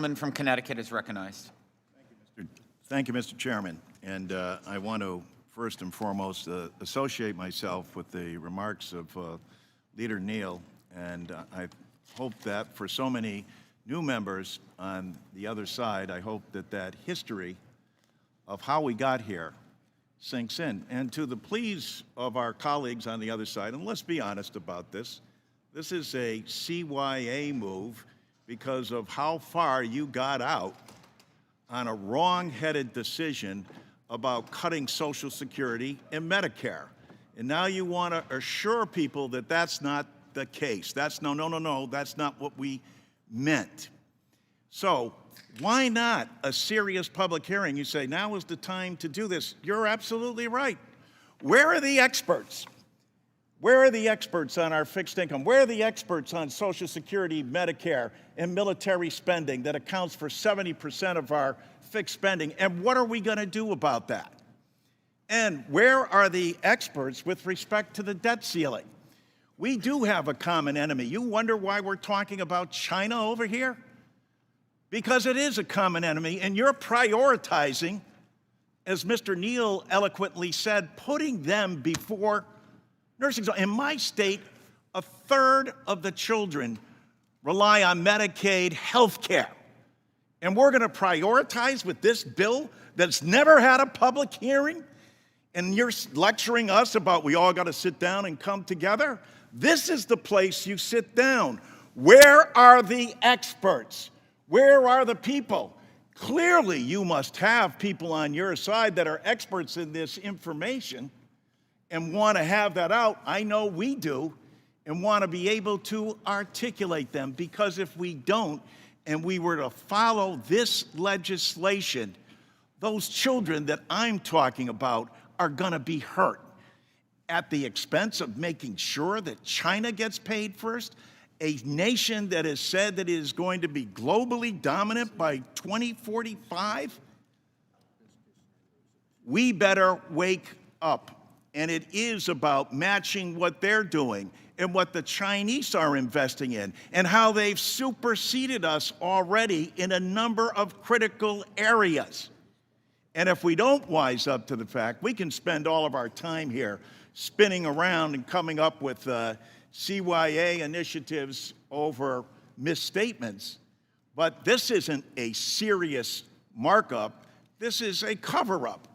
The gentleman from Connecticut is recognized. Thank you, Mr. Chairman. And I want to first and foremost associate myself with the remarks of Leader Neal. And I hope that for so many new members on the other side, I hope that that history of how we got here sinks in. And to the pleas of our colleagues on the other side, and let's be honest about this, this is a CYA move because of how far you got out on a wrong-headed decision about cutting Social Security and Medicare. And now you want to assure people that that's not the case. That's no, that's not what we meant. So why not a serious public hearing? You say, now is the time to do this. You're absolutely right. Where are the experts? Where are the experts on our fixed income? Where are the experts on Social Security, Medicare, and military spending that accounts for 70% of our fixed spending? And what are we going to do about that? And where are the experts with respect to the debt ceiling? We do have a common enemy. You wonder why we're talking about China over here? Because it is a common enemy, and you're prioritizing, as Mr. Neal eloquently said, putting them before nursing homes. In my state, a third of the children rely on Medicaid health care. And we're going to prioritize with this bill that's never had a public hearing? And you're lecturing us about we all got to sit down and come together? This is the place you sit down. Where are the experts? Where are the people? Clearly, you must have people on your side that are experts in this information and want to have that out. I know we do, and want to be able to articulate them, because if we don't, and we were to follow this legislation, those children that I'm talking about are going to be hurt at the expense of making sure that China gets paid first, a nation that has said that it is going to be globally dominant by 2045. We better wake up. And it is about matching what they're doing and what the Chinese are investing in and how they've superseded us already in a number of critical areas. And if we don't wise up to the fact, we can spend all of our time here spinning around and coming up with CYA initiatives over misstatements. But this isn't a serious markup. This is a cover-up.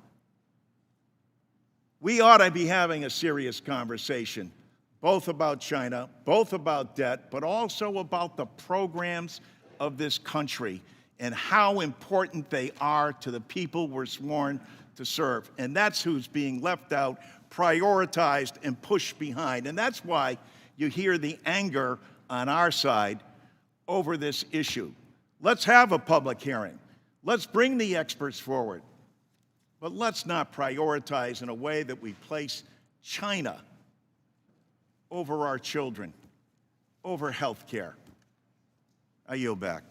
We ought to be having a serious conversation, both about China, both about debt, but also about the programs of this country and how important they are to the people we're sworn to serve. And that's who's being left out, prioritized, and pushed behind. And that's why you hear the anger on our side over this issue. Let's have a public hearing. Let's bring the experts forward. But let's not prioritize in a way that we place China over our children, over health care. I yield back.